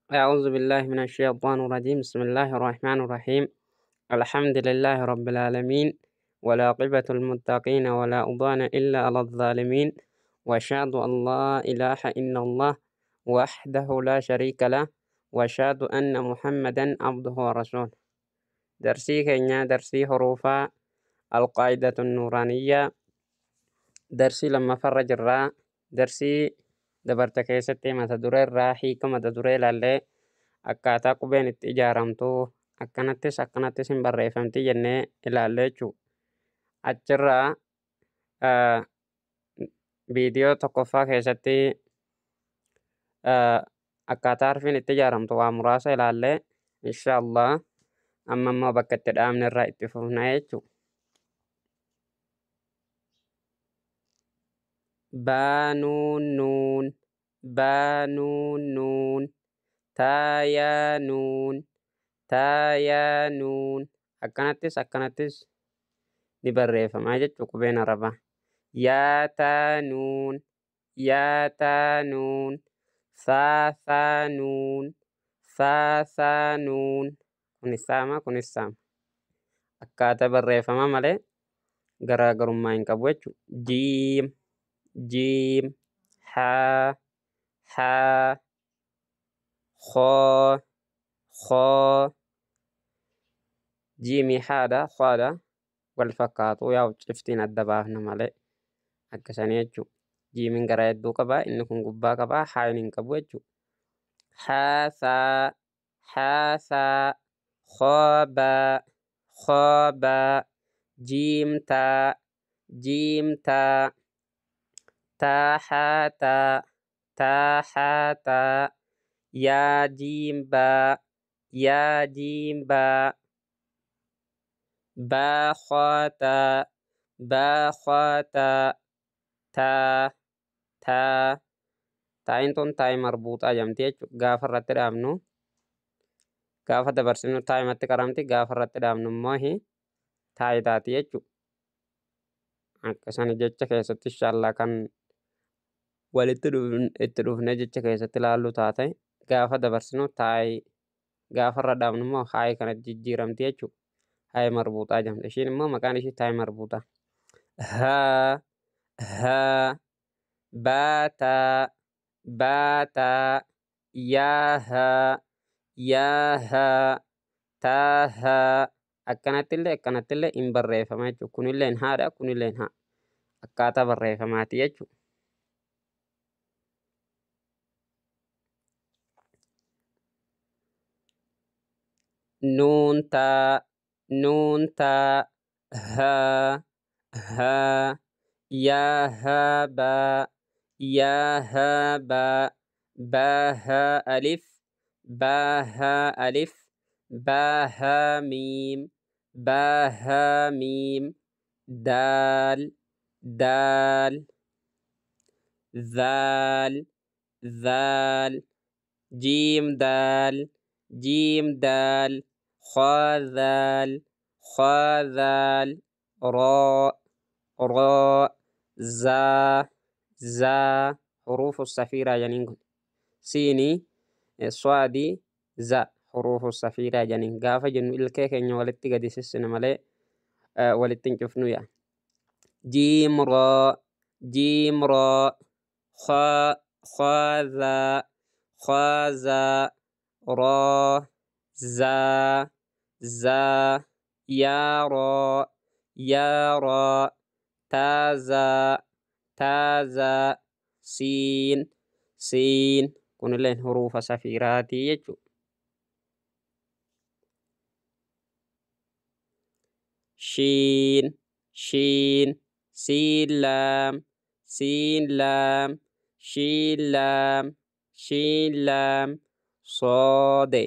أعوذ بالله من الشيطان الرجيم. بسم الله الرحمن الرحيم. الحمد لله رب العالمين، والعاقبة المتقين، ولا عدوان إلا على الظالمين، وأشهد أن لا إله إلا الله وحده لا شريك له، وأشهد أن محمدا عبده ورسوله. درسي كينيا درسي حروفا القاعدة النورانية. درسي لما فرج الراء درسي دبرت كيستي متى دري الراحي كما تدري لالي akkaataa qubeen itti ijaaramtu akkanattis hin barreeffamti jennee ilaallee jechuudha. Achirraa viidiyoo tokkoffaa keessatti akkaataa harfiin itti ijaaramtu waa muraasa ilaallee inshaallah amma immoo bakka itti dhaabne irraa itti fufna jechuudha. Baanuun taayaa nuun akkanattis ni barreeffama jechuudha qubeen arabaa. Yaataanuun saasaanuun kunis saama akkaataa barreeffama malee garaagarummaa hin qabu jechuudha. jiim haa khoo jiimii haadha khoodha wal fakkaatu yaa ciftiin adda baafna malee akkasanii jechuudha. Jiimiin garaa hedduu qabaa, inni kun gubbaa qabaa, haa hin qabu jechuudha. Haasaa khoobaa jiimtaa taahataa yaa jiimbaa baakhootaa taa'iin tun taa'ii marbuuxaa jedhamti jechuudha. Gaafa irratti dhaabnu gaafa dabarsinu taa'imatti qaramti, gaafa irratti dhaabnu immoo taa'ii taati jechuudha. Akkasani jecha keessatti inshaallah kan walitti dhufne jecha keessatti ilaallu taate gaafa dabarsinu taa'ii, gaafa irra dhaabnu immoo haa'ii kanatti jijjiiramti jechuudha. Haa'ii marbuuxaa jedhamti. Ishiin immoo maqaan ishii taa'ii marbuuxaa. Haa baataa yaahaa taahaa akkanattillee hin barreeffama jechuudha. Kunilleen haadha, kunilleen haa akkaataa barreeffamaati jechuudha. Nuuntaa haa yaahaabaa baahaa alif baahaa miim daal zaal jiim daal khaazaal roo zaa xuruufu safiiraa janiin kun siinii swaadii za xuruufu safiiraa janiin gaafa jennu ilkee keenya walitti gadi sissina malee walitti hin cufnu yaa. jiimroo khaazaa roo zaa yaaroo taazaa siin kunilleen huruufa safiiraatii jechuudha. Shiin shiinlaam soode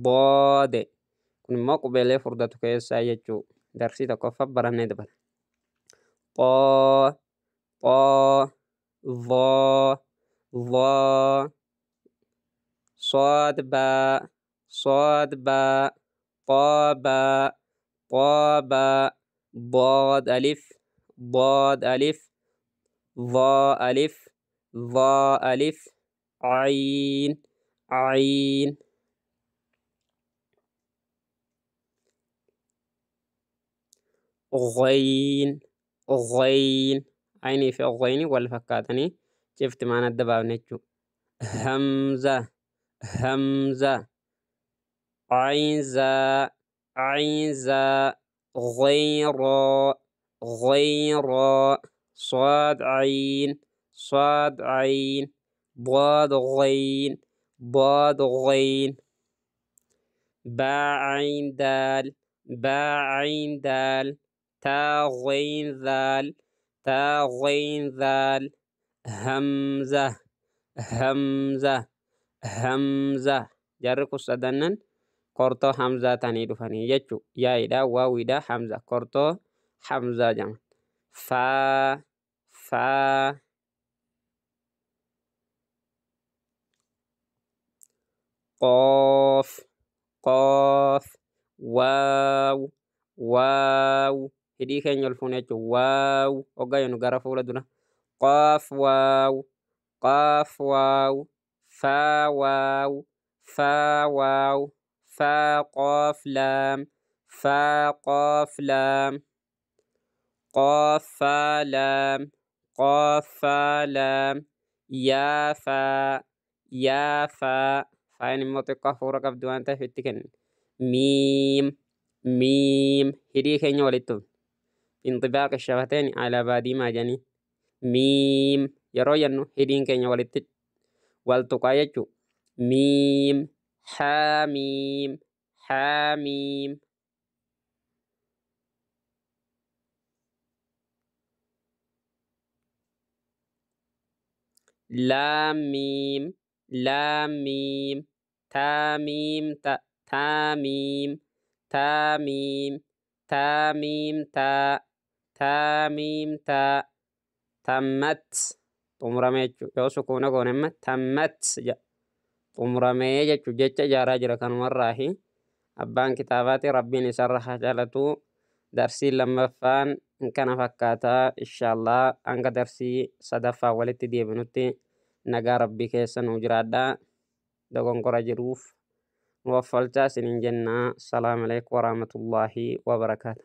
boode kun immoo qubeelee furdatu keessaa jechuudha. Darsii tokkoffaa barannee dabala. Voo soodbaa qoobaa bood alif voo alif ظا ألف عين عين غين غين عيني في غيني والفكاتني شفت معنا الدباب نجو همزة همزة عين زاء عين زاء غير غير صاد عين صاد عين ضاد غين ضاد غين باء عين دال باء عين دال تا غين ذال تا غين ذال همزة همزة همزة جركو سدنن kortoo hamzaatanii dhufanii jechuu yaa'idha waawidha hamza kortoo hamzaa jama faa faa qoof qoof waaw waaw hidhii keenya ol fuune jechuu waaw hoggayenu gara fuula dura qoof waaw qaaf waaw faa waaw faa waaw فا قاف لام فا قاف لام قاف فا لام قاف فا لام يا فا يا فا فاين موتقة فورك أبدو أنت في التكن ميم ميم هدي كينيا ولدتم انطباق الشفتين على بادي ما جاني ميم يرو ينو هدين كينيا ولدت والتقايجو ميم حاميم حاميم لام ميم لام ميم تاميم تا تاميم تاميم تاميم تا تاميم تا تمت طمرميت يو سكونا غونما تمت xumuramee jechuun jecha ijaaraa jira kanumarraahi abbaan kitaabaati rabbiin isarra haa jaalatu darsii lammaffaan kana fakkaataa inshaallah hanga darsii sadaffaa walitti deebinutti nagaa rabbii keessa nuu jiraadhaa dogonkora jiruuf nu waffalchaa isiniin jennaa salaamu alaikum warahmatullaahi wabarakaatu